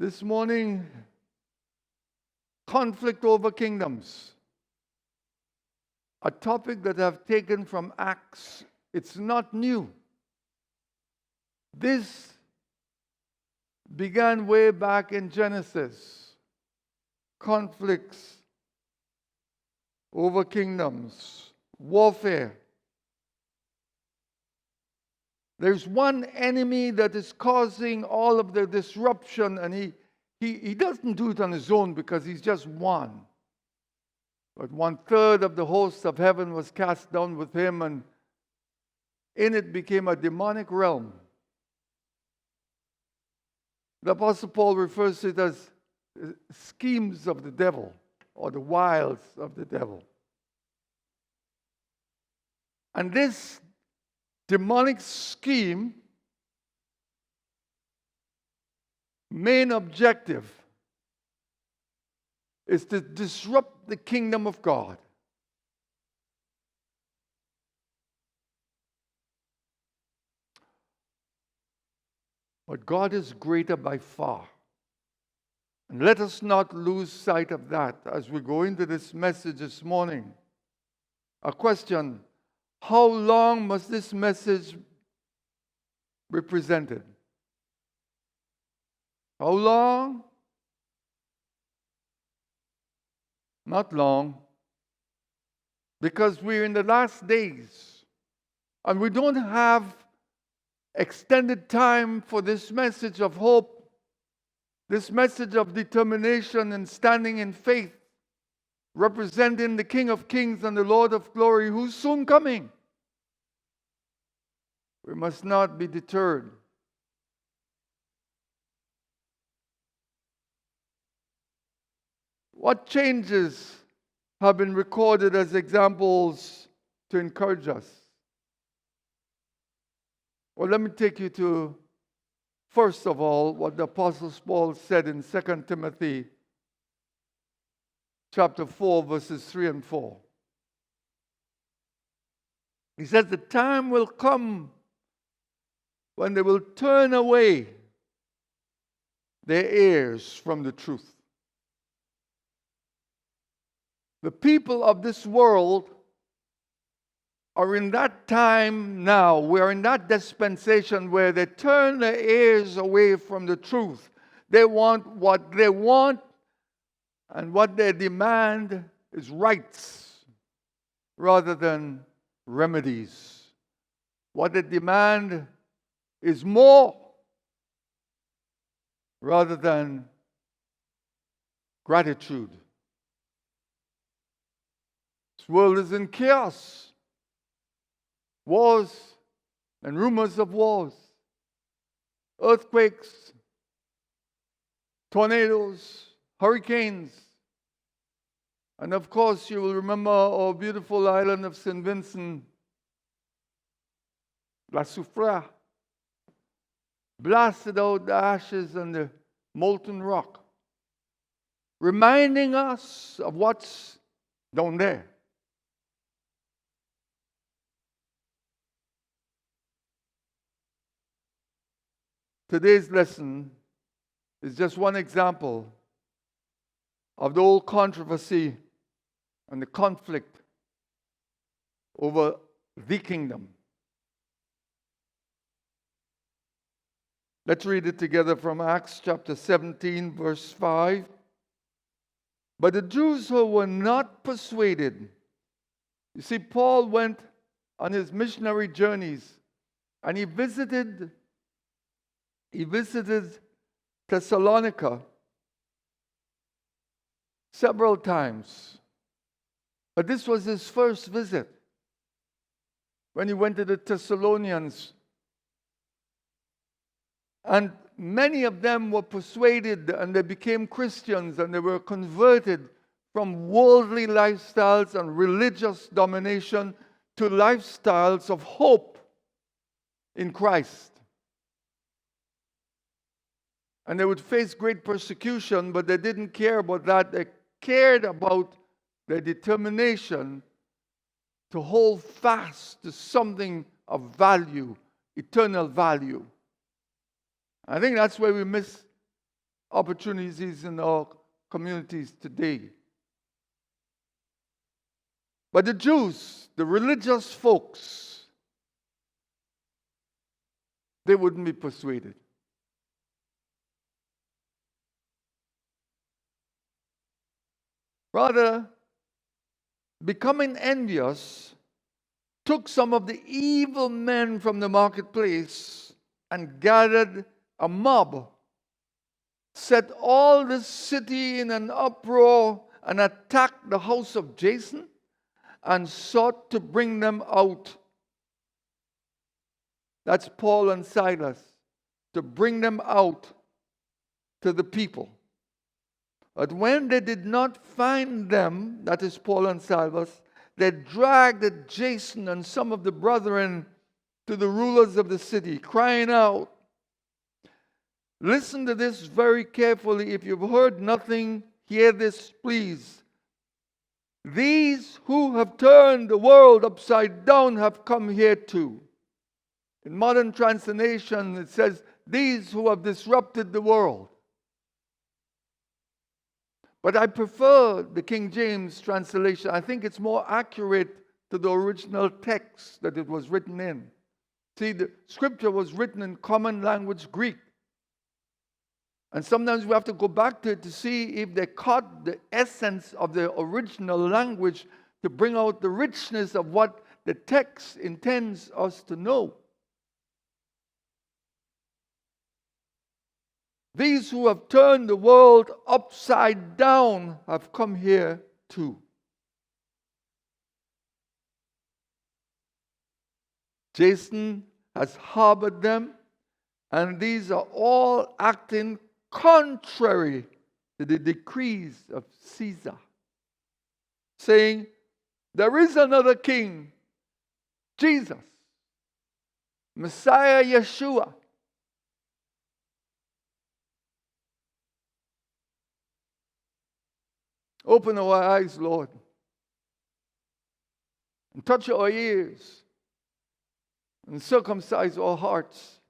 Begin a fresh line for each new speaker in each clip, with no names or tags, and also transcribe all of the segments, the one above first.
This morning, conflict over kingdoms. A topic that I've taken from Acts. It's not new. This began way back in Genesis. Conflicts over kingdoms, warfare. There's one enemy that is causing all of the disruption, and he doesn't do it on his own because he's just one. But 1/3 of the host of heaven was cast down with him, and in it became a demonic realm. The Apostle Paul refers to it as schemes of the devil or the wiles of the devil. And this demonic scheme, main objective, is to disrupt the kingdom of God. But God is greater by far. And let us not lose sight of that as we go into this message this morning. A question: how long must this message be presented? How long? Not long. Because we're in the last days. And we don't have extended time for this message of hope, this message of determination and standing in faith, representing the King of Kings and the Lord of Glory, who's soon coming. We must not be deterred. What changes have been recorded as examples to encourage us? Well, let me take you to, first of all, what the Apostle Paul said in 2 Timothy chapter 4, verses 3 and 4. He says, the time will come when they will turn away their ears from the truth. The people of this world are in that time now. We're in that dispensation where they turn their ears away from the truth. They want what they want, and what they demand is rights rather than remedies. What they demand is more rather than gratitude. This world is in chaos. Wars and rumors of wars. Earthquakes, tornadoes, hurricanes. And of course, you will remember our beautiful island of St. Vincent, La Soufrière, blasted out the ashes and the molten rock, reminding us of what's down there. Today's lesson is just one example of the whole controversy and the conflict over the kingdom. Let's read it together from Acts chapter 17, verse 5. But the Jews who were not persuaded. You see, Paul went on his missionary journeys and he visited Thessalonica several times. But this was his first visit when he went to the Thessalonians. And many of them were persuaded and they became Christians and they were converted from worldly lifestyles and religious domination to lifestyles of hope in Christ. And they would face great persecution, but they didn't care about that. They cared about their determination to hold fast to something of value, eternal value. I think that's where we miss opportunities in our communities today. But the Jews, the religious folks, they wouldn't be persuaded. Rather, becoming envious, took some of the evil men from the marketplace and gathered a mob, set all the city in an uproar, and attacked the house of Jason and sought to bring them out. That's Paul and Silas, to bring them out to the people. But when they did not find them, that is Paul and Silas, they dragged Jason and some of the brethren to the rulers of the city, crying out. Listen to this very carefully. If you've heard nothing, hear this, please. These who have turned the world upside down have come here too. In modern translation, it says, these who have disrupted the world. But I prefer the King James translation. I think it's more accurate to the original text that it was written in. See, the scripture was written in common language Greek. And sometimes we have to go back to it to see if they caught the essence of the original language to bring out the richness of what the text intends us to know. These who have turned the world upside down have come here too. Jason has harbored them, and these are all acting contrary to the decrees of Caesar, saying, there is another king, Jesus, Messiah Yeshua. Open our eyes, Lord, and touch our ears, and circumcise our hearts,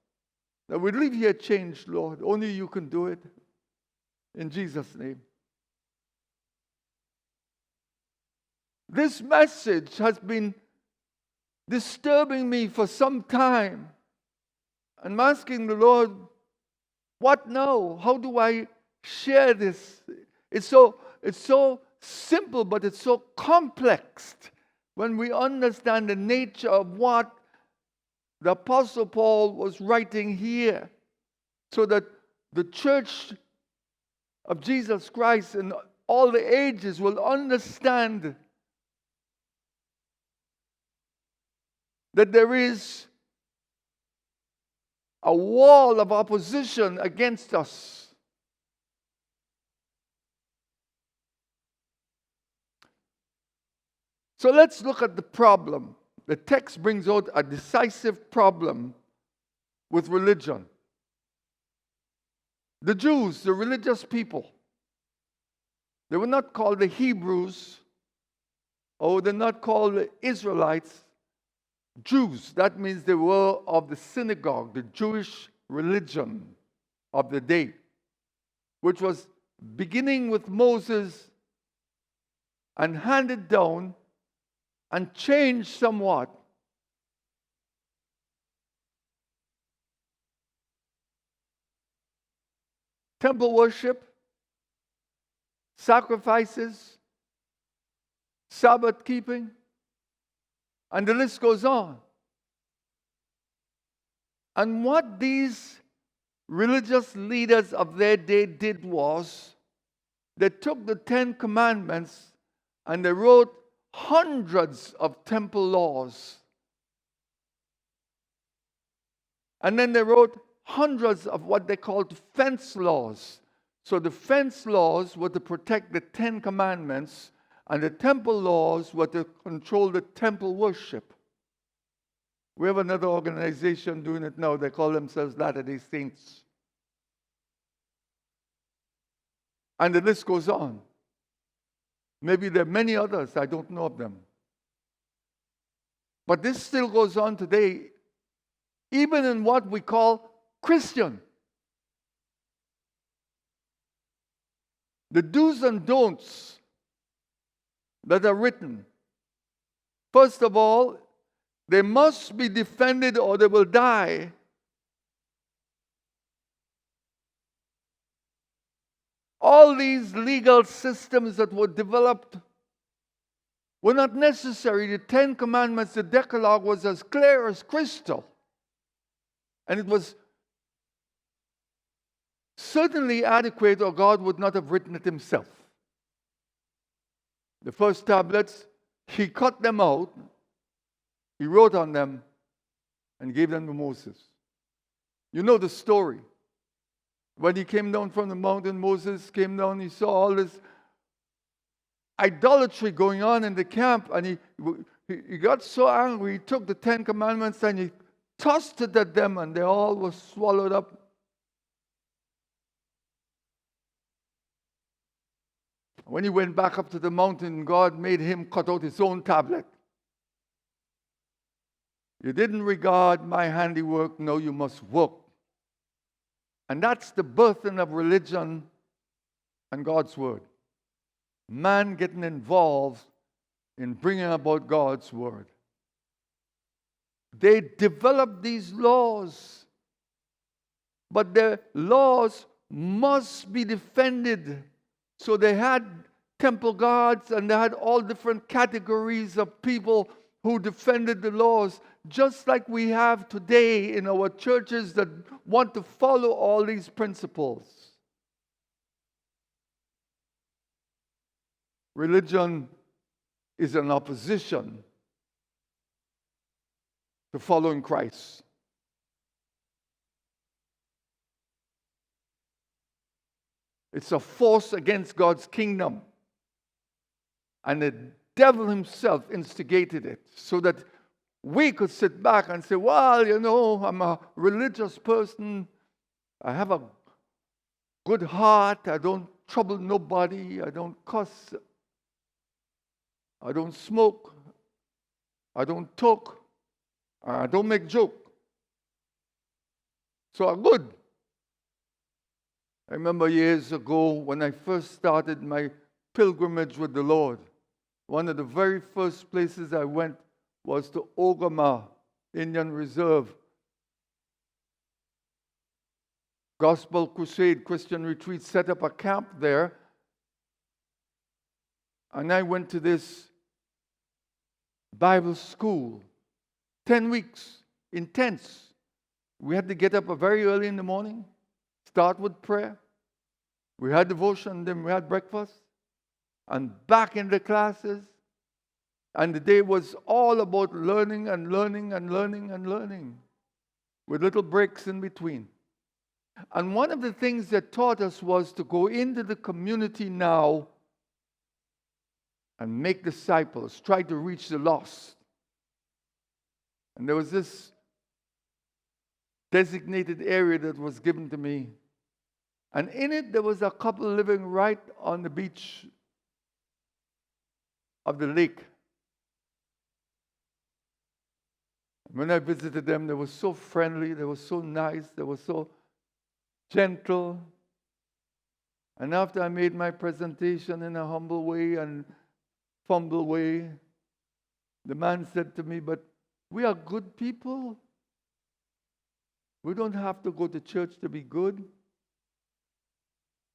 that we leave here changed, Lord. Only you can do it. In Jesus' name. This message has been disturbing me for some time. I'm asking the Lord, what now? How do I share this? It's so simple, but it's so complex when we understand the nature of what the Apostle Paul was writing here, so that the church of Jesus Christ in all the ages will understand that there is a wall of opposition against us. So let's look at the problem. The text brings out a decisive problem with religion. The Jews, the religious people, they were not called the Hebrews, or they're not called the Israelites. Jews, that means they were of the synagogue, the Jewish religion of the day, which was beginning with Moses and handed down and changed somewhat. Temple worship, sacrifices, Sabbath keeping, and the list goes on. And what these religious leaders of their day did was, they took the 10 Commandments and they wrote hundreds of temple laws. And then they wrote hundreds of what they called fence laws. So the fence laws were to protect the 10 Commandments, and the temple laws were to control the temple worship. We have another organization doing it now. They call themselves Latter-day Saints. And the list goes on. Maybe there are many others, I don't know of them. But this still goes on today, even in what we call Christian. The do's and don'ts that are written. First of all, they must be defended or they will die. All these legal systems that were developed were not necessary. The Ten Commandments, the Decalogue, was as clear as crystal. And it was certainly adequate, or God would not have written it himself. The first tablets, he cut them out, he wrote on them, and gave them to Moses. You know the story. When he came down from the mountain, Moses came down, he saw all this idolatry going on in the camp, and he got so angry, he took the Ten Commandments and he tossed it at them, and they all were swallowed up. When he went back up to the mountain, God made him cut out his own tablet. You didn't regard my handiwork, now you must work. And that's the birthing of religion and God's word. Man getting involved in bringing about God's word. They developed these laws, but the laws must be defended. So they had temple guards, and they had all different categories of people who defended the laws, just like we have today in our churches that want to follow all these principles. Religion is an opposition to following Christ. It's a force against God's kingdom. And the devil himself instigated it so that we could sit back and say, well, you know, I'm a religious person. I have a good heart. I don't trouble nobody. I don't cuss. I don't smoke. I don't talk. I don't make joke. So I'm good. I remember years ago when I first started my pilgrimage with the Lord, one of the very first places I went was to Ogama Indian Reserve. Gospel Crusade Christian Retreat set up a camp there. And I went to this Bible school, 10 weeks, intense. We had to get up very early in the morning, start with prayer. We had devotion, then we had breakfast, and back in the classes. And the day was all about learning and learning and learning and learning, with little breaks in between. And one of the things that taught us was to go into the community now and make disciples, try to reach the lost. And there was this designated area that was given to me. And in it, there was a couple living right on the beach of the lake. When I visited them, they were so friendly, they were so nice, they were so gentle. And after I made my presentation in a humble way and fumble way, the man said to me, but we are good people. We don't have to go to church to be good.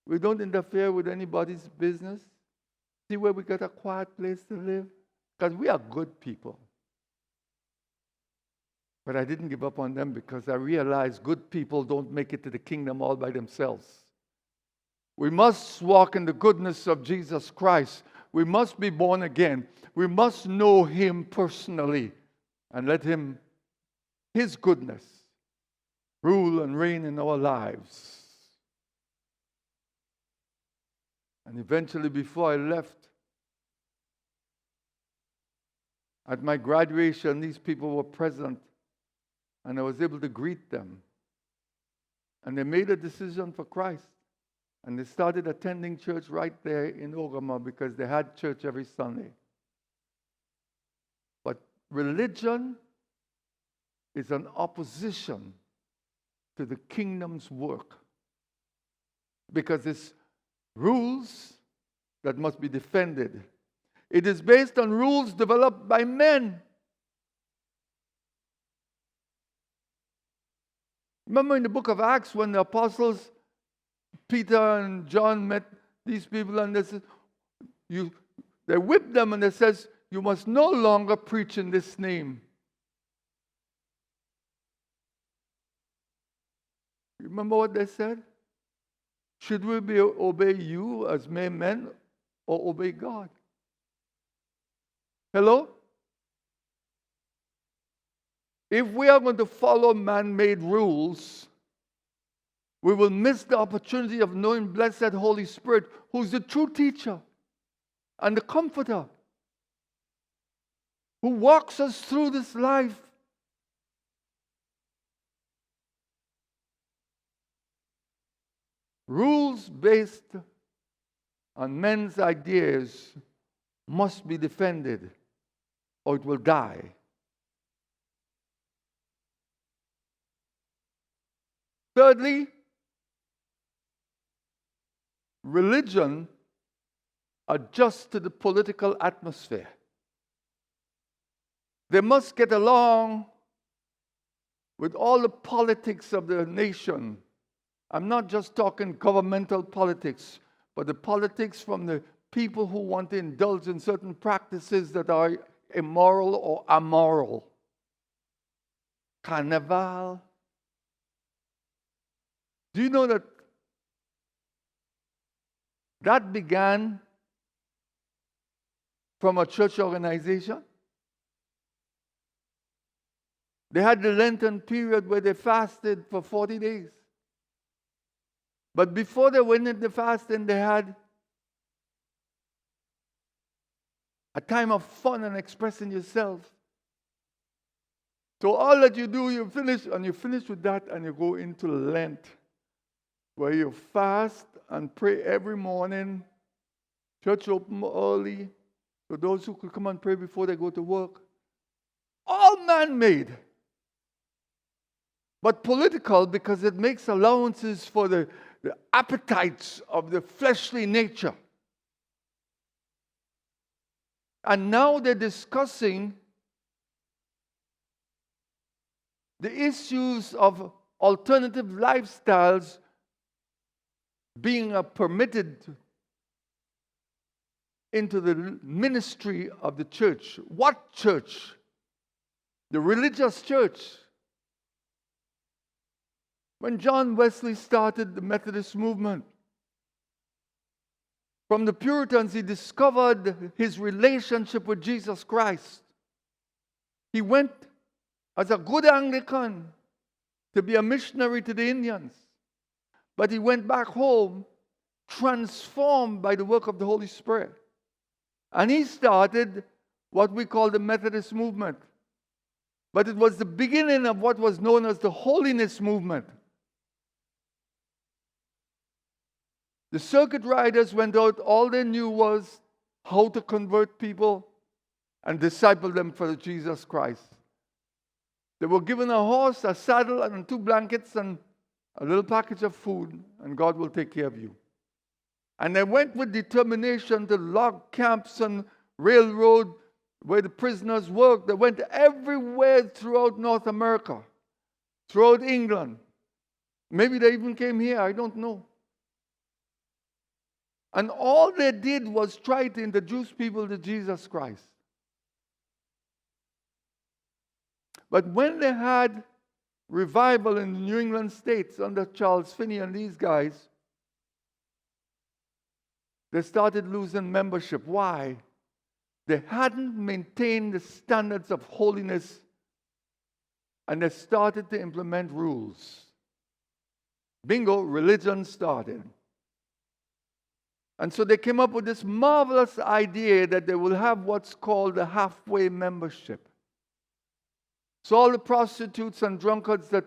We don't interfere with anybody's business. See where we got a quiet place to live? Because we are good people. But I didn't give up on them because I realized good people don't make it to the kingdom all by themselves. We must walk in the goodness of Jesus Christ. We must be born again. We must know Him personally and let Him, His goodness, rule and reign in our lives. And eventually, before I left, at my graduation, these people were present, and I was able to greet them. And they made a decision for Christ. And they started attending church right there in Ogama because they had church every Sunday. But religion is an opposition to the kingdom's work because it's rules that must be defended. It is based on rules developed by men. Remember in the book of Acts when the apostles, Peter and John, met these people and they whipped them and they says, you must no longer preach in this name. Remember what they said? Should we obey you as mere men or obey God? Hello? If we are going to follow man-made rules, we will miss the opportunity of knowing blessed Holy Spirit, who's the true teacher and the comforter, who walks us through this life. Rules based on men's ideas must be defended, or it will die. Thirdly, religion adjusts to the political atmosphere. They must get along with all the politics of the nation. I'm not just talking governmental politics, but the politics from the people who want to indulge in certain practices that are immoral or amoral. Carnival. Do you know that began from a church organization? They had the Lenten period where they fasted for 40 days. But before they went into fasting, they had a time of fun and expressing yourself. So all that you do, you finish with that and you go into Lent, where you fast and pray every morning. Church open early, so those who could come and pray before they go to work. All man-made. But political, because it makes allowances for the appetites of the fleshly nature. And now they're discussing the issues of alternative lifestyles being permitted into the ministry of the church. What church? The religious church. When John Wesley started the Methodist movement, from the Puritans, he discovered his relationship with Jesus Christ. He went as a good Anglican to be a missionary to the Indians. But he went back home transformed by the work of the Holy Spirit. And he started what we call the Methodist movement. But it was the beginning of what was known as the Holiness movement. The circuit riders went out, all they knew was how to convert people and disciple them for Jesus Christ. They were given a horse, a saddle, and 2 blankets, and a little package of food, and God will take care of you. And they went with determination to log camps and railroad where the prisoners worked. They went everywhere throughout North America, throughout England. Maybe they even came here, I don't know. And all they did was try to introduce people to Jesus Christ. But when they had revival in the New England states under Charles Finney and these guys, they started losing membership. Why? They hadn't maintained the standards of holiness, and they started to implement rules. Bingo, religion started. And so they came up with this marvelous idea that they will have what's called a halfway membership. So all the prostitutes and drunkards that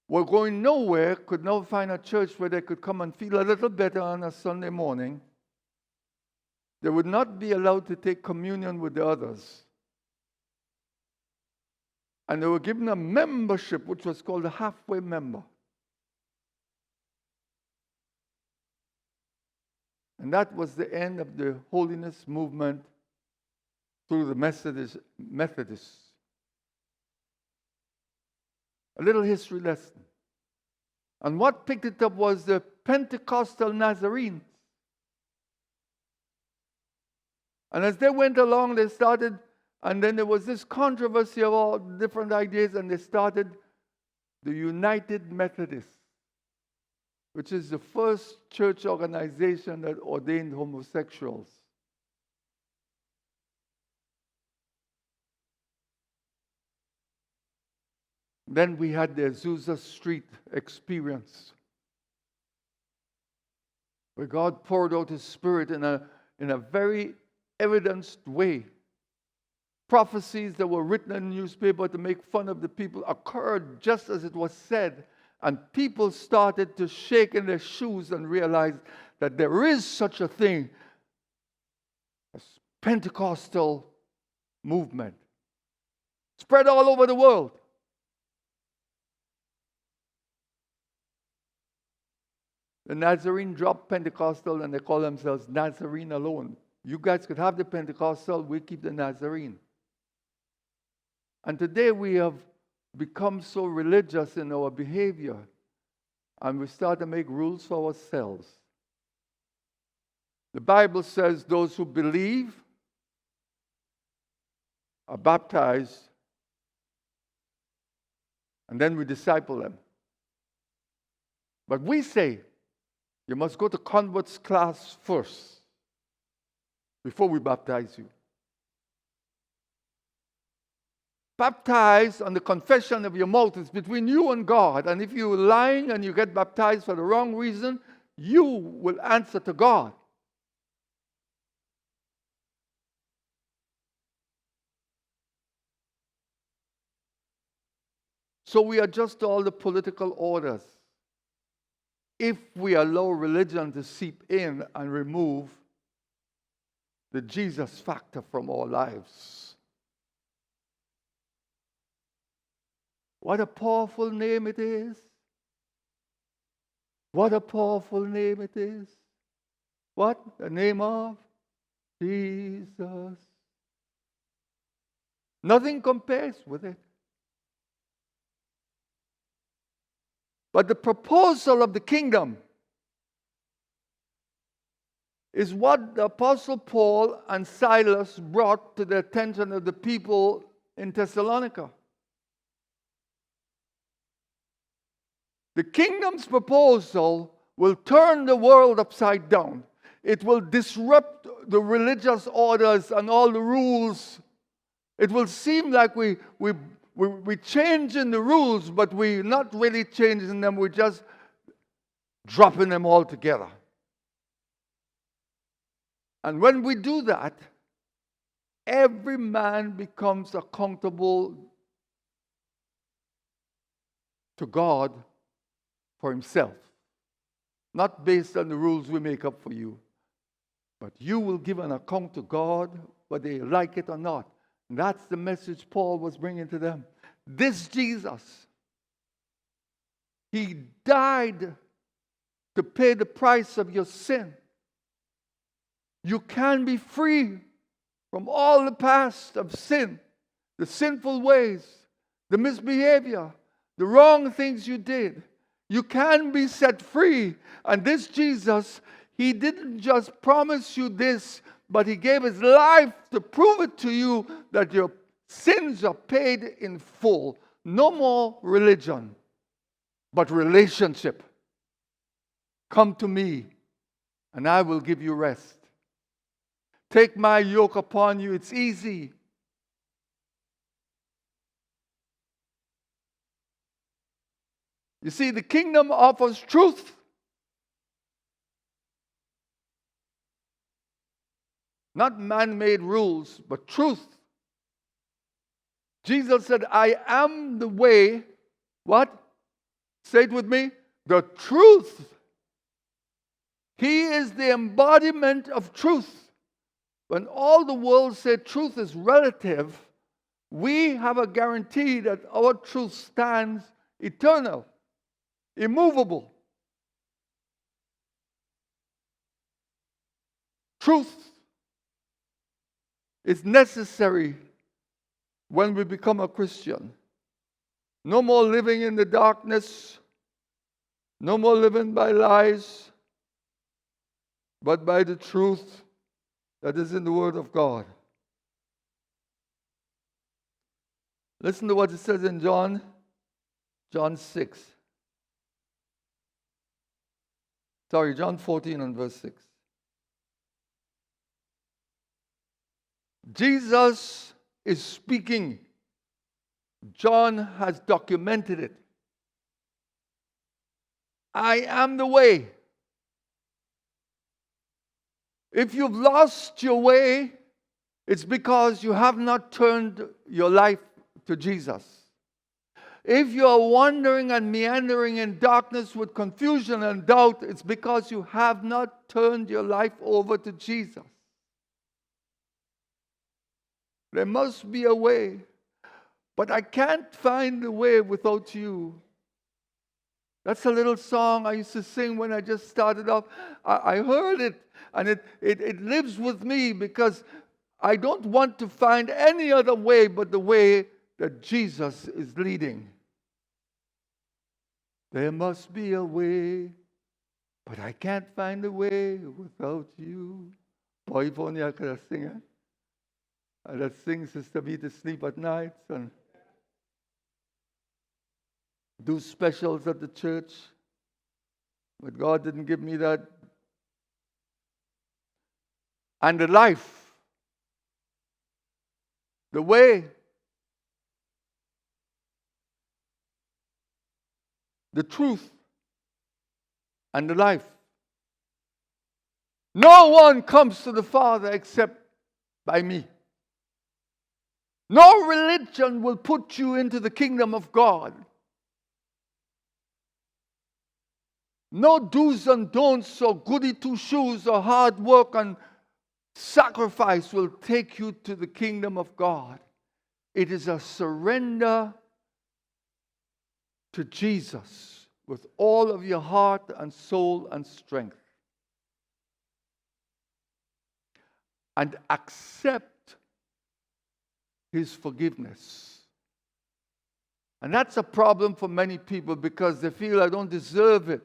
were going nowhere could now find a church where they could come and feel a little better on a Sunday morning. They would not be allowed to take communion with the others. And they were given a membership which was called a halfway member. And that was the end of the holiness movement through the Methodists. A little history lesson. And what picked it up was the Pentecostal Nazarenes. And as they went along, they started, and then there was this controversy of all different ideas, and they started the United Methodists, which is the first church organization that ordained homosexuals. Then we had the Azusa Street experience, where God poured out His Spirit in a very evidenced way. Prophecies that were written in the newspaper to make fun of the people occurred just as it was said, and people started to shake in their shoes and realize that there is such a thing as Pentecostal movement. Spread all over the world. The Nazarene dropped Pentecostal and they call themselves Nazarene alone. You guys could have the Pentecostal, we keep the Nazarene. And today we have become so religious in our behavior, and we start to make rules for ourselves. The Bible says those who believe are baptized, and then we disciple them. But we say, you must go to converts class first before we baptize you. Baptized on the confession of your mouth is between you and God. And if you're lying and you get baptized for the wrong reason, you will answer to God. So we adjust all the political orders if we allow religion to seep in and remove the Jesus factor from our lives. What a powerful name it is. What a powerful name it is. What? The name of Jesus. Nothing compares with it. But the proposal of the kingdom is what the Apostle Paul and Silas brought to the attention of the people in Thessalonica. The kingdom's proposal will turn the world upside down. It will disrupt the religious orders and all the rules. It will seem like we're changing the rules, but we're not really changing them. We're just dropping them all together. And when we do that, every man becomes accountable to God for himself, not based on the rules we make up for you, but you will give an account to God whether you like it or not. And that's the message Paul was bringing to them. This Jesus, He died to pay the price of your sin. You can be free from all the past of sin, the sinful ways, the misbehavior, the wrong things you did. You can be set free. And this Jesus, He didn't just promise you this, but He gave His life to prove it to you that your sins are paid in full. No more religion, but relationship. Come to me, and I will give you rest. Take my yoke upon you. It's easy. You see, the kingdom offers truth. Not man-made rules, but truth. Jesus said, I am the way. What? Say it with me. The truth. He is the embodiment of truth. When all the world said truth is relative, we have a guarantee that our truth stands eternal, immovable. Truth is necessary when we become a Christian. No more living in the darkness. No more living by lies, but by the truth that is in the Word of God. Listen to what it says in John 6. John 14 and verse 6. Jesus is speaking. John has documented it. I am the way. If you've lost your way, it's because you have not turned your life to Jesus. If you are wandering and meandering in darkness with confusion and doubt, it's because you have not turned your life over to Jesus. There must be a way, but I can't find the way without you. That's a little song I used to sing when I just started off. I heard it, and it lives with me because I don't want to find any other way but the way that Jesus is leading. There must be a way, but I can't find a way without you. Boy, if only I could have sing it. That sings Sister B to sleep at night and do specials at the church. But God didn't give me that. And the life, the way, the truth, and the life. No one comes to the Father except by me. No religion will put you into the kingdom of God. No do's and don'ts or goody two-shoes or hard work and sacrifice will take you to the kingdom of God. It is a surrender to Jesus with all of your heart and soul and strength. And accept His forgiveness. And that's a problem for many people because they feel I don't deserve it.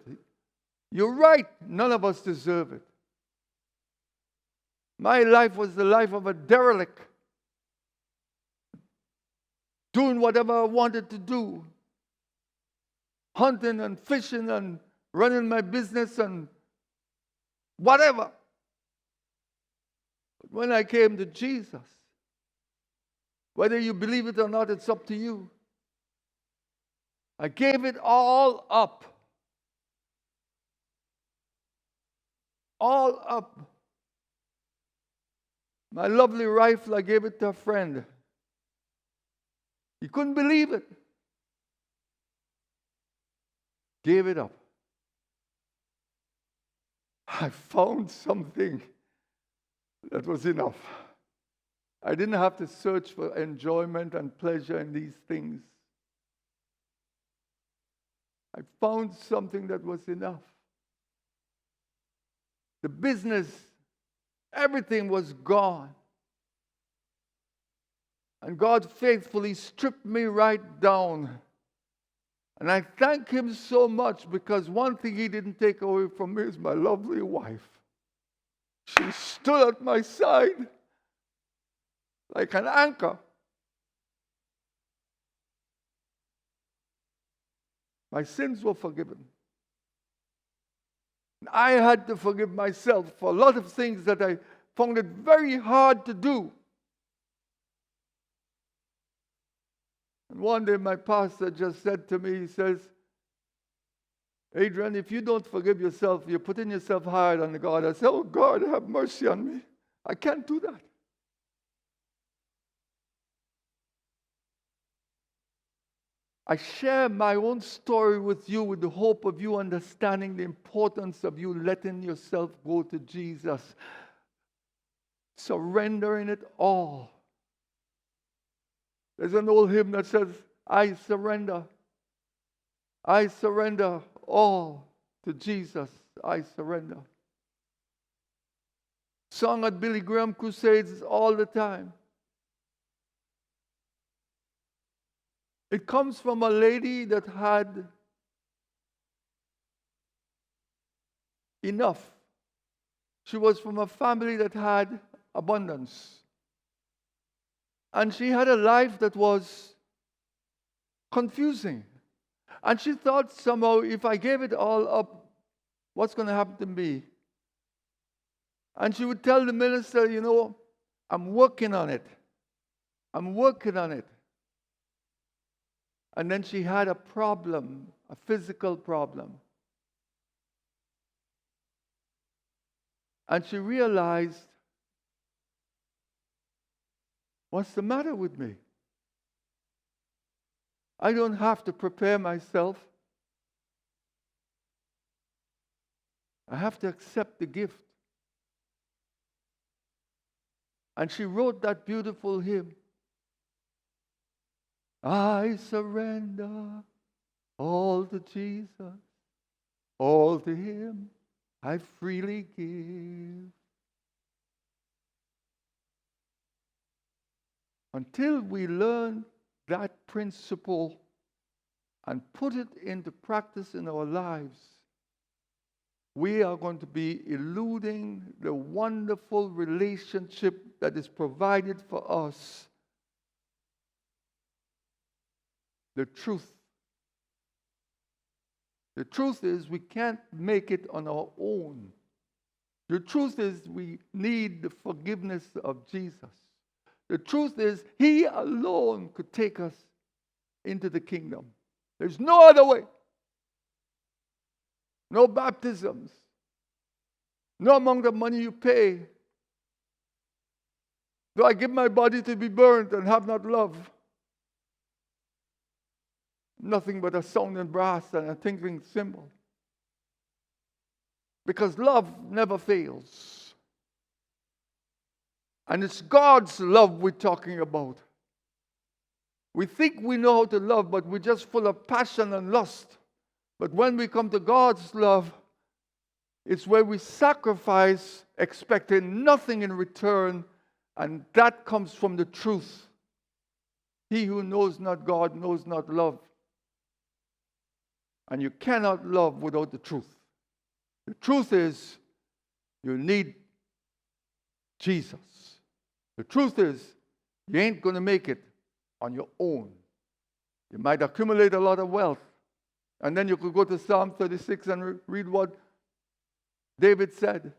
You're right, none of us deserve it. My life was the life of a derelict, doing whatever I wanted to do, hunting and fishing and running my business and whatever. But when I came to Jesus, whether you believe it or not, it's up to you. I gave it all up. All up. My lovely rifle, I gave it to a friend. He couldn't believe it. Gave it up. I found something that was enough. I didn't have to search for enjoyment and pleasure in these things. I found something that was enough. The business, everything was gone. And God faithfully stripped me right down. And I thank Him so much because one thing He didn't take away from me is my lovely wife. She stood at my side like an anchor. My sins were forgiven. I had to forgive myself for a lot of things that I found it very hard to do. And one day my pastor just said to me, he says, Adrian, if you don't forgive yourself, you're putting yourself higher than God. I said, oh God, have mercy on me. I can't do that. I share my own story with you with the hope of you understanding the importance of you letting yourself go to Jesus, surrendering it all. There's an old hymn that says, I surrender all to Jesus, I surrender. sung at Billy Graham crusades all the time. It comes from a lady that had enough. She was from a family that had abundance. And she had a life that was confusing. And she thought somehow, if I gave it all up, what's going to happen to me? And she would tell the minister, I'm working on it. I'm working on it. And then she had a problem, a physical problem. And she realized, what's the matter with me? I don't have to prepare myself. I have to accept the gift. And she wrote that beautiful hymn. I surrender all to Jesus, all to Him I freely give. Until we learn that principle and put it into practice in our lives, we are going to be eluding the wonderful relationship that is provided for us. The truth. The truth is we can't make it on our own. The truth is we need the forgiveness of Jesus. The truth is He alone could take us into the kingdom. There's no other way. No baptisms. No amount of money you pay. Do I give my body to be burned and have not love? Nothing but a sounding brass and a tinkling cymbal. Because love never fails. And it's God's love we're talking about. We think we know how to love, but we're just full of passion and lust. But when we come to God's love, it's where we sacrifice, expecting nothing in return, and that comes from the truth. He who knows not God knows not love. And you cannot love without the truth. The truth is, you need Jesus. The truth is, you ain't going to make it on your own. You might accumulate a lot of wealth. And then you could go to Psalm 36 and read what David said.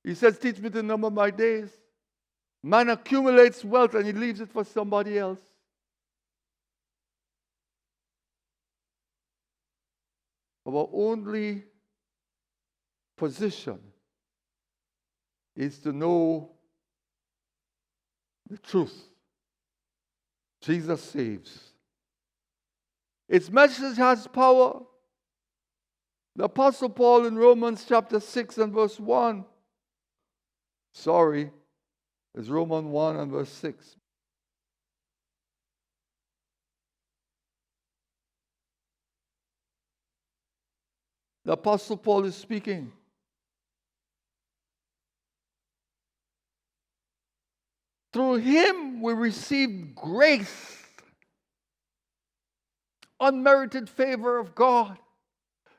He says, teach me to number my days. Man accumulates wealth and he leaves it for somebody else. Our only position is to know the truth. Jesus saves. Its message has power. The Apostle Paul in Romans chapter 6 and verse 1. Sorry, it's Romans 1 and verse 6. The Apostle Paul is speaking. Through him we receive grace, unmerited favor of God.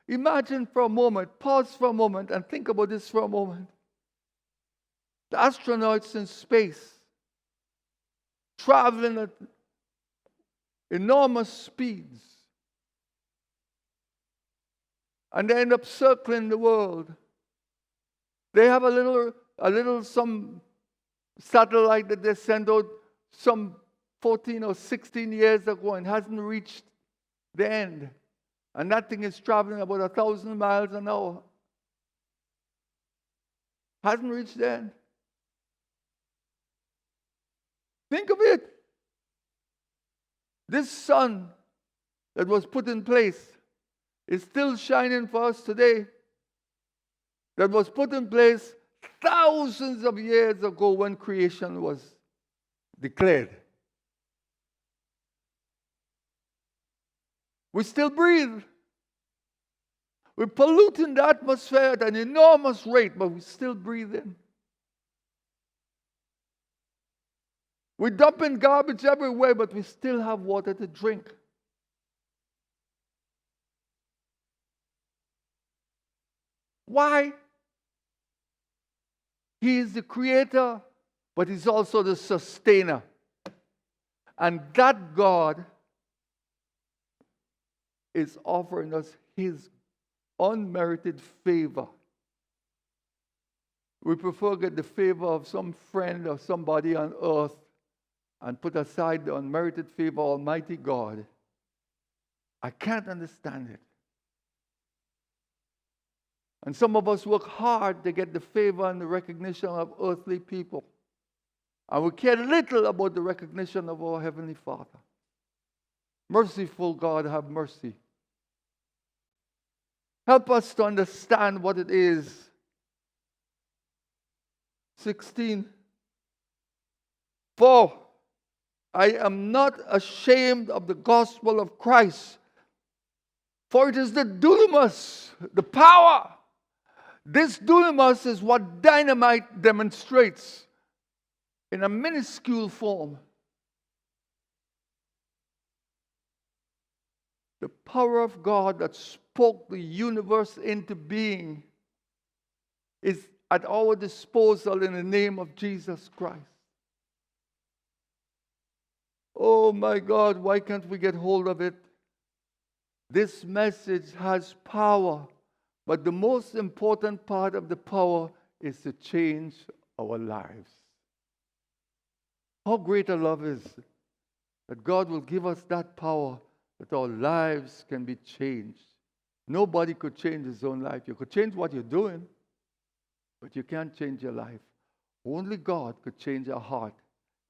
Imagine for a moment, pause for a moment and think about this for a moment. The astronauts in space, traveling at enormous speeds, and they end up circling the world. They have a little some satellite that they sent out some 14 or 16 years ago and hasn't reached the end. And that thing is traveling about 1,000 miles an hour. Hasn't reached the end. Think of it. This sun that was put in place is still shining for us today. That was put in place thousands of years ago when creation was declared. We still breathe. We're polluting the atmosphere at an enormous rate, but we still breathe in. We're dumping garbage everywhere, but we still have water to drink. Why? He is the creator, but He's also the sustainer. And that God is offering us His unmerited favor. We prefer to get the favor of some friend or somebody on earth and put aside the unmerited favor of Almighty God. I can't understand it. And some of us work hard to get the favor and the recognition of earthly people. And we care little about the recognition of our Heavenly Father. Merciful God, have mercy. Help us to understand what it is. 16. For I am not ashamed of the gospel of Christ, for it is the dunamis, the power. This dunamis is what dynamite demonstrates in a minuscule form. The power of God that spoke the universe into being is at our disposal in the name of Jesus Christ. Oh my God, why can't we get hold of it? This message has power, but the most important part of the power is to change our lives. How great a love is that God will give us that power, that our lives can be changed. Nobody could change his own life. You could change what you're doing, but you can't change your life. Only God could change your heart.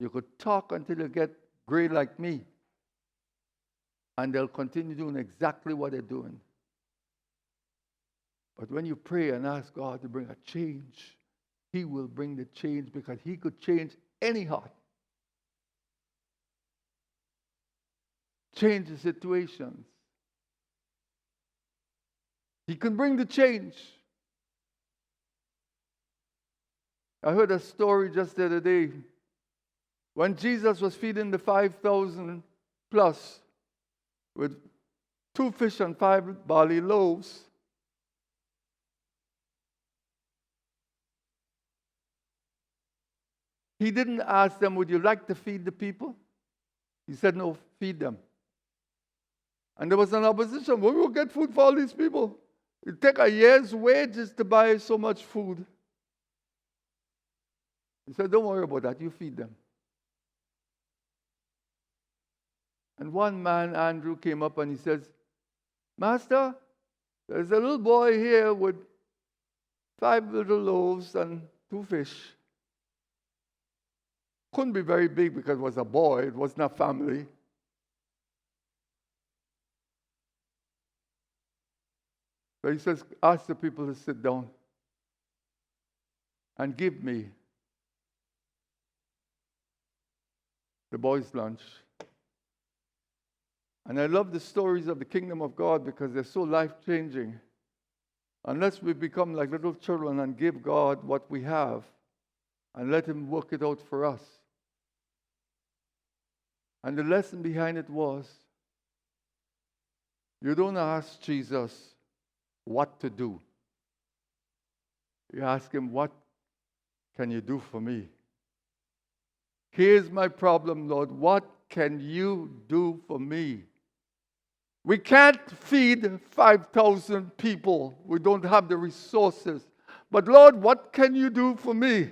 You could talk until you get gray like me, and they'll continue doing exactly what they're doing. But when you pray and ask God to bring a change, He will bring the change, because He could change any heart. Change the situations. He can bring the change. I heard a story just the other day. When Jesus was feeding the 5,000 plus with 2 fish and 5 barley loaves, He didn't ask them, would you like to feed the people? He said, no, feed them. And there was an opposition. We will get food for all these people. It take a year's wages to buy so much food. He said, don't worry about that. You feed them. And one man, Andrew, came up and he says, Master, there's a little boy here with 5 little loaves and 2 fish. Couldn't be very big because it was a boy. It was not family. So he says, ask the people to sit down and give me the boys' lunch. And I love the stories of the kingdom of God because they're so life-changing. Unless we become like little children and give God what we have and let Him work it out for us. And the lesson behind it was, you don't ask Jesus what to do. You ask Him, what can you do for me? Here's my problem, Lord. What can you do for me? We can't feed 5,000 people. We don't have the resources. But Lord, what can you do for me?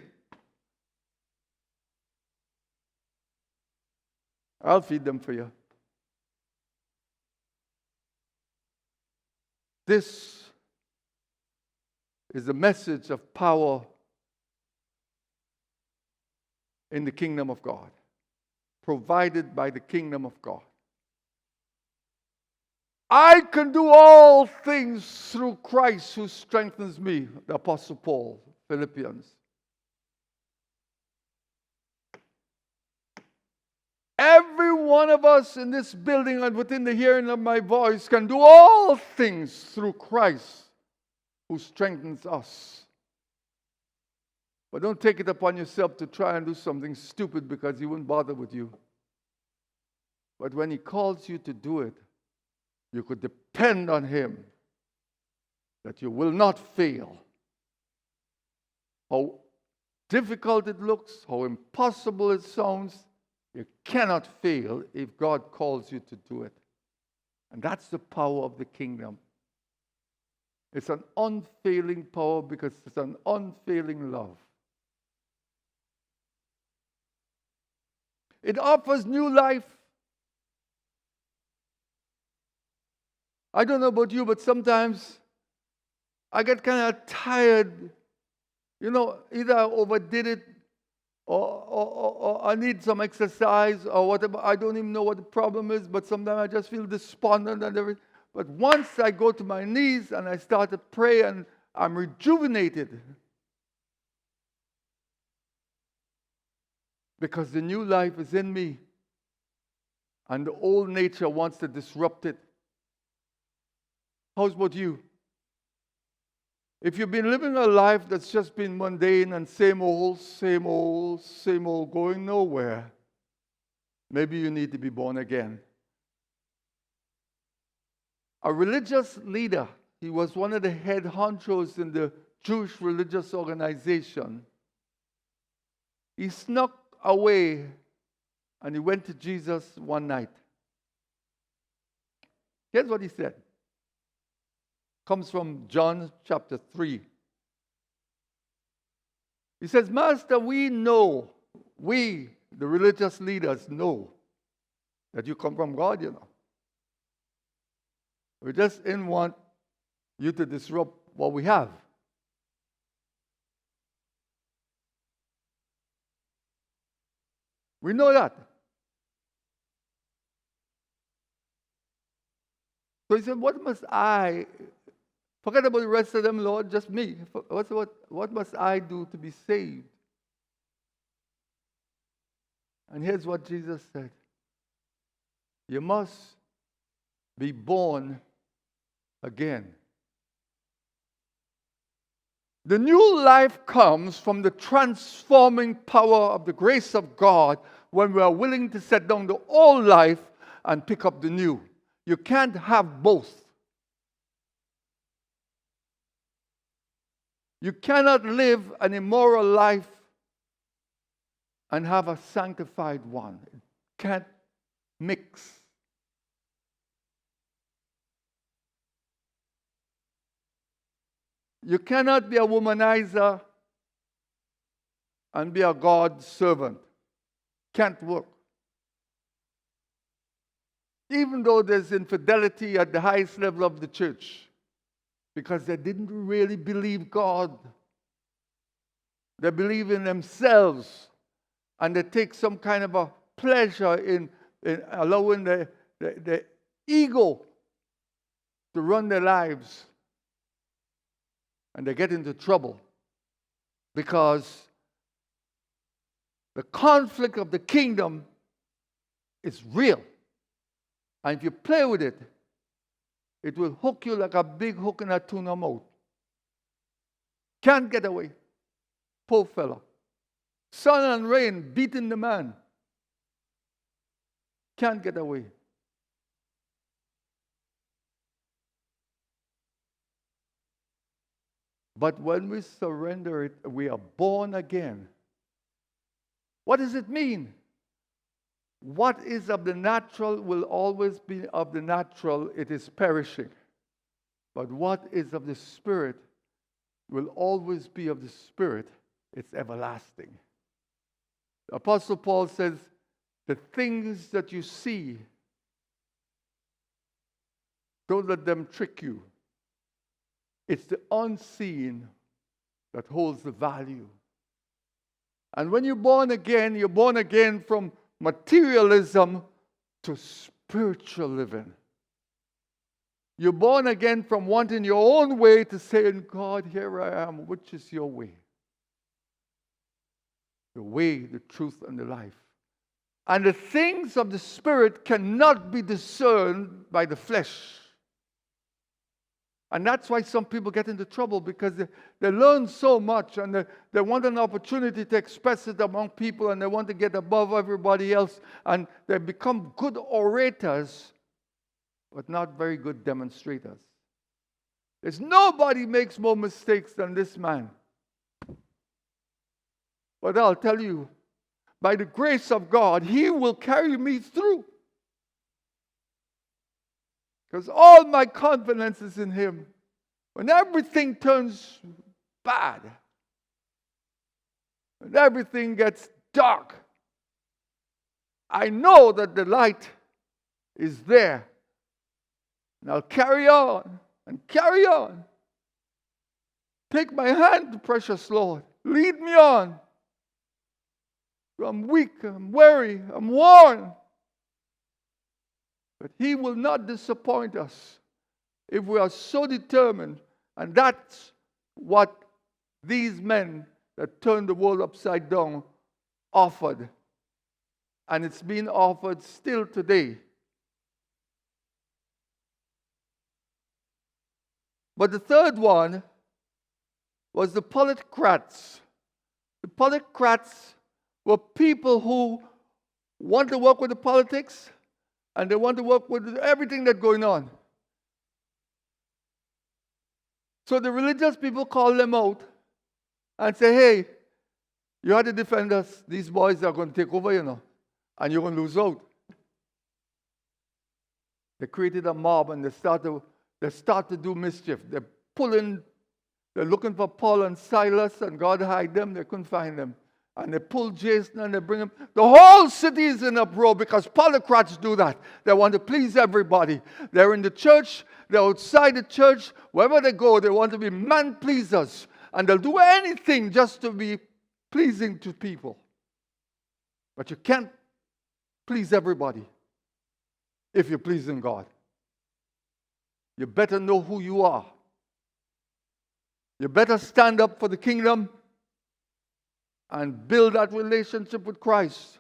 I'll feed them for you. This is the message of power in the kingdom of God, provided by the kingdom of God. I can do all things through Christ who strengthens me, the Apostle Paul, Philippians. Every one of us in this building and within the hearing of my voice can do all things through Christ who strengthens us. But don't take it upon yourself to try and do something stupid because he won't bother with you. But when he calls you to do it, you could depend on him that you will not fail. How difficult it looks, how impossible it sounds, you cannot fail if God calls you to do it. And that's the power of the kingdom. It's an unfailing power because it's an unfailing love. It offers new life. I don't know about you, but sometimes I get kind of tired. Either I overdid it or I need some exercise or whatever. I don't even know what the problem is, but sometimes I just feel despondent and everything. But once I go to my knees and I start to pray and I'm rejuvenated. Because the new life is in me and the old nature wants to disrupt it. How's about you? If you've been living a life that's just been mundane and same old, going nowhere, maybe you need to be born again. A religious leader, he was one of the head honchos in the Jewish religious organization. He snuck away and he went to Jesus one night. Here's what he said. Comes from John chapter 3. He says, Master, we, the religious leaders, know that you come from God, We just didn't want you to disrupt what we have. We know that. So he said, what must I, forget about the rest of them, Lord, just me. What must I do to be saved? And here's what Jesus said. You must be born again. The new life comes from the transforming power of the grace of God when we are willing to set down the old life and pick up the new. You can't have both. You cannot live an immoral life and have a sanctified one. It can't mix. You cannot be a womanizer and be a God servant. Can't work. Even though there's infidelity at the highest level of the church, because they didn't really believe God. They believe in themselves, and they take some kind of a pleasure in allowing the ego to run their lives. And they get into trouble because the conflict of the kingdom is real. And if you play with it, it will hook you like a big hook in a tuna mouth. Can't get away. Poor fella. Sun and rain beating the man. Can't get away. But when we surrender it, we are born again. What does it mean? What is of the natural will always be of the natural. It is perishing. But what is of the Spirit will always be of the Spirit. It's everlasting. The Apostle Paul says, the things that you see, don't let them trick you. It's the unseen that holds the value. And when you're born again from materialism to spiritual living. You're born again from wanting your own way to saying, God, here I am, which is your way? The way, the truth, and the life. And the things of the Spirit cannot be discerned by the flesh. And that's why some people get into trouble, because they learn so much and they want an opportunity to express it among people, and they want to get above everybody else. And they become good orators, but not very good demonstrators. There's nobody makes more mistakes than this man. But I'll tell you, by the grace of God, He will carry me through. Because all my confidence is in Him. When everything turns bad, when everything gets dark, I know that the light is there. And I'll carry on and carry on. Take my hand, precious Lord. Lead me on. I'm weak, I'm weary, I'm worn. But He will not disappoint us if we are so determined. And that's what these men that turned the world upside down offered. And it's being offered still today. But the third one was the politocrats. The politocrats were people who want to work with the politics, and they want to work with everything that's going on. So the religious people call them out and say, hey, you have to defend us. These boys are going to take over, and you're going to lose out. They created a mob, and they start to do mischief. They're looking for Paul and Silas, and God hide them. They couldn't find them. And they pull Jason and they bring him. The whole city is in uproar because politocrats do that. They want to please everybody. They're in the church, they're outside the church. Wherever they go, they want to be man pleasers. And they'll do anything just to be pleasing to people. But you can't please everybody if you're pleasing God. You better know who you are. You better stand up for the kingdom and build that relationship with Christ,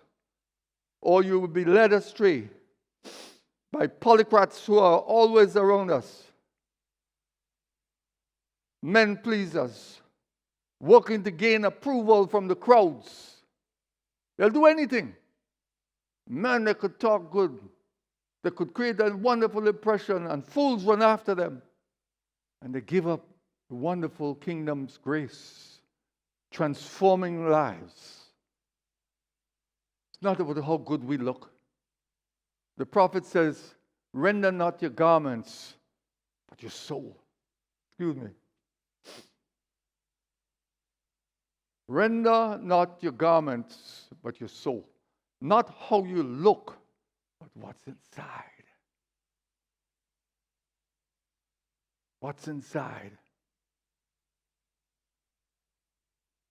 or you will be led astray by politocrats who are always around us. Men pleasers, working to gain approval from the crowds. They'll do anything. Man, they could talk good. They could create a wonderful impression, and fools run after them. And they give up the wonderful kingdom's grace. Transforming lives. It's not about how good we look. The prophet says, render not your garments, but your soul. Excuse me. Render not your garments, but your soul. Not how you look, but what's inside. What's inside.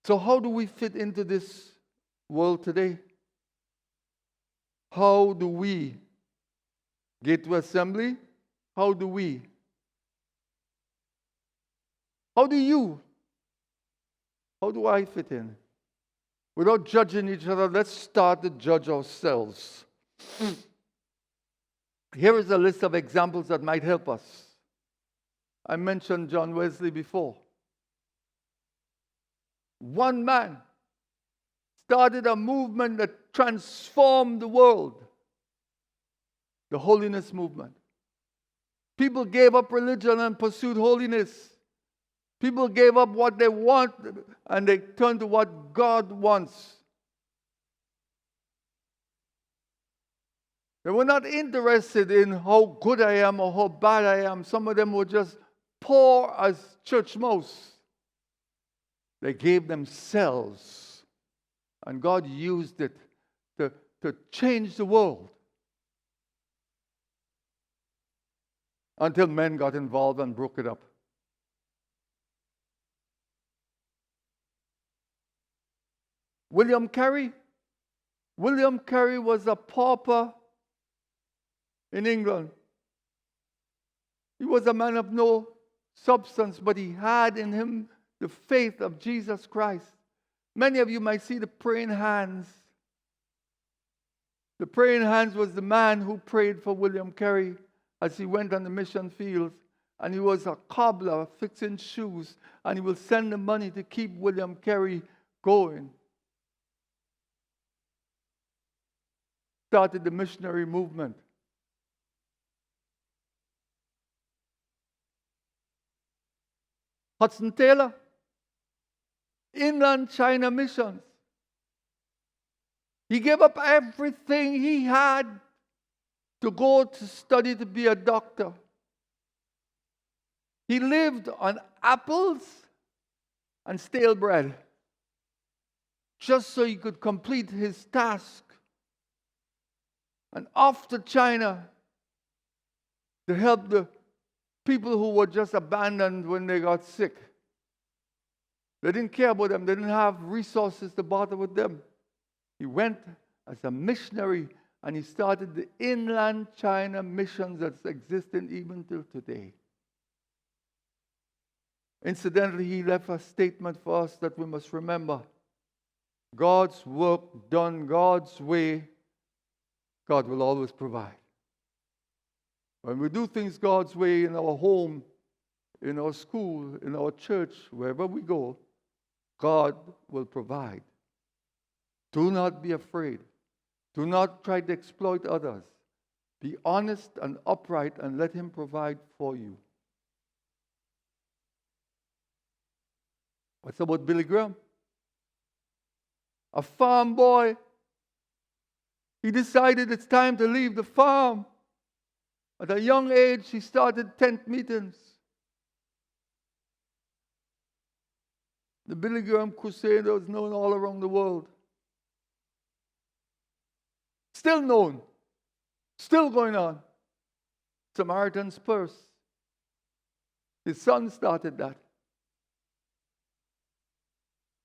So how do we fit into this world today? How do we get to assembly? How do we? How do you? How do I fit in? Without judging each other, let's start to judge ourselves. Here is a list of examples that might help us. I mentioned John Wesley before. One man started a movement that transformed the world. The holiness movement. People gave up religion and pursued holiness. People gave up what they want and they turned to what God wants. They were not interested in how good I am or how bad I am. Some of them were just poor as church mouse. They gave themselves, and God used it to change the world. Until men got involved and broke it up. William Carey. William Carey was a pauper in England. He was a man of no substance, but he had in him the faith of Jesus Christ. Many of you might see the praying hands. The praying hands was the man who prayed for William Carey as he went on the mission fields. And he was a cobbler fixing shoes. And he will send the money to keep William Carey going. Started the missionary movement. Hudson Taylor, Inland China Missions. He gave up everything he had to go to study to be a doctor. He lived on apples and stale bread just so he could complete his task. And off to China to help the people who were just abandoned when they got sick. They didn't care about them. They didn't have resources to barter with them. He went as a missionary and he started the Inland China Missions that's existing even till today. Incidentally, he left a statement for us that we must remember. God's work done God's way, God will always provide. When we do things God's way in our home, in our school, in our church, wherever we go, God will provide. Do not be afraid. Do not try to exploit others. Be honest and upright and let Him provide for you. What's about Billy Graham? A farm boy. He decided it's time to leave the farm. At a young age, he started tent meetings. The Billy Graham Crusade was known all around the world. Still known. Still going on. Samaritan's Purse. His son started that.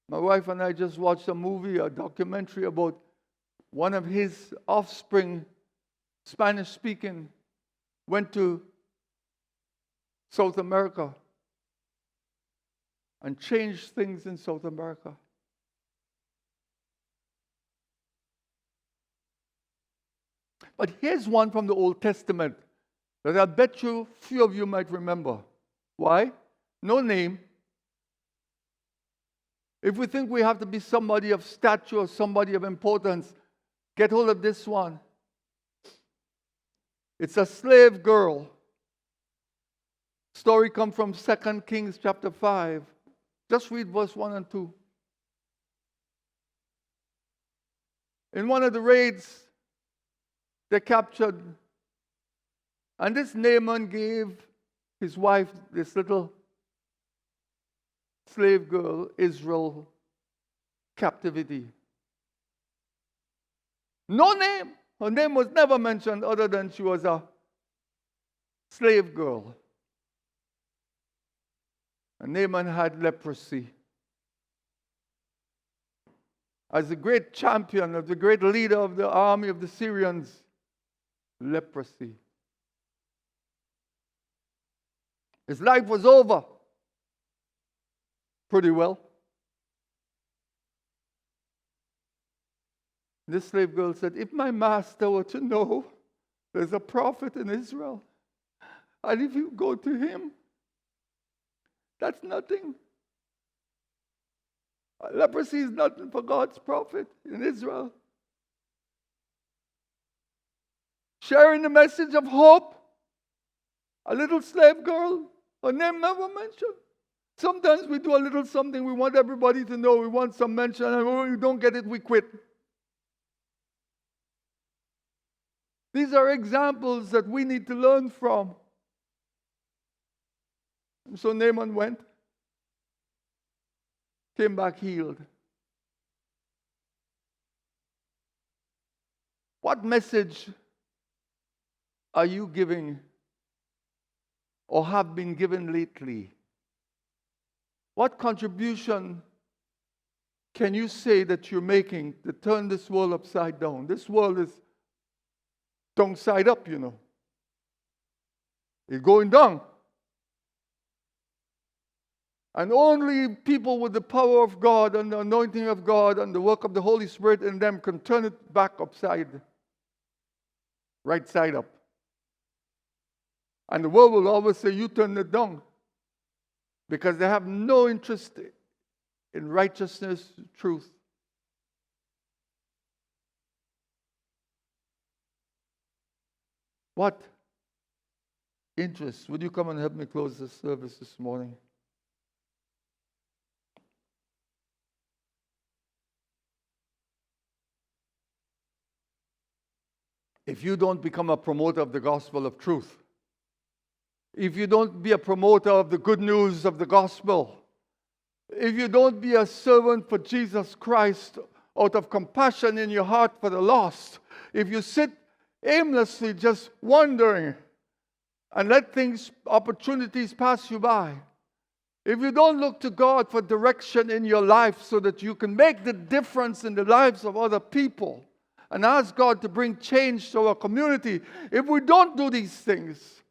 My wife and I just watched a movie, a documentary about one of his offspring, Spanish speaking, went to South America and changed things in South America. But here's one from the Old Testament that I bet you few of you might remember. Why? No name. If we think we have to be somebody of stature or somebody of importance, get hold of this one. It's a slave girl. Story comes from 2 Kings chapter 5. Just read verse 1 and 2. In one of the raids, they captured, and this Naaman gave his wife, this little slave girl, Israel, captivity. No name. Her name was never mentioned other than she was a slave girl. And Naaman had leprosy. As the great champion, of the great leader of the army of the Syrians, leprosy. His life was over. Pretty well. This slave girl said, if my master were to know there's a prophet in Israel, and if you go to him, that's nothing. Leprosy is nothing for God's prophet in Israel. Sharing the message of hope. A little slave girl, her name never mentioned. Sometimes we do a little something, we want everybody to know, we want some mention, and when we don't get it, we quit. These are examples that we need to learn from. And so Naaman went, came back healed. What message are you giving or have been given lately? What contribution can you say that you're making to turn this world upside down? This world is downside up, you know. It's going down. And only people with the power of God and the anointing of God and the work of the Holy Spirit in them can turn it back upside. right side up. And the world will always say, you turn it down. Because they have no interest in righteousness, truth. What interest? Would you come and help me close this service this morning? If you don't become a promoter of the gospel of truth, if you don't be a promoter of the good news of the gospel, if you don't be a servant for Jesus Christ out of compassion in your heart for the lost, if you sit aimlessly just wandering and let opportunities pass you by, if you don't look to God for direction in your life so that you can make the difference in the lives of other people and ask God to bring change to our community, if we don't do these things,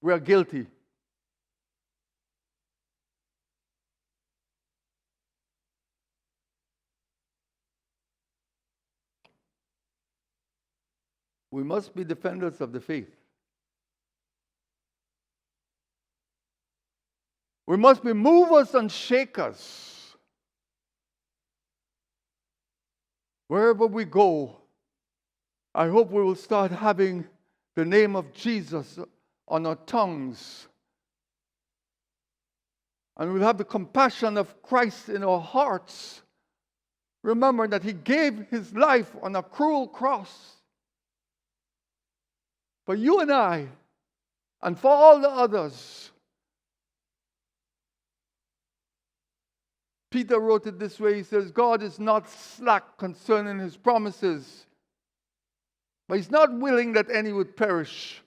we are guilty. We must be defenders of the faith. We must be movers and shakers. Wherever we go, I hope we will start having the name of Jesus on our tongues. And we'll have the compassion of Christ in our hearts. Remember that He gave His life on a cruel cross for you and I, and for all the others. Peter wrote it this way. He says, God is not slack concerning His promises, but He's not willing that any would perish.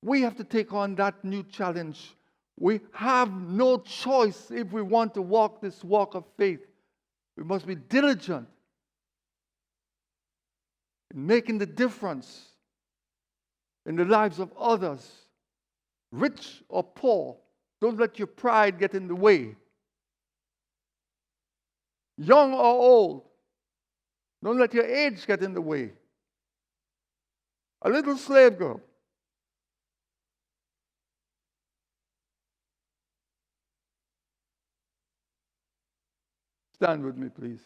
We have to take on that new challenge. We have no choice if we want to walk this walk of faith. We must be diligent in making the difference in the lives of others, rich or poor. Don't let your pride get in the way. Young or old, don't let your age get in the way. A little slave girl, stand with me, please.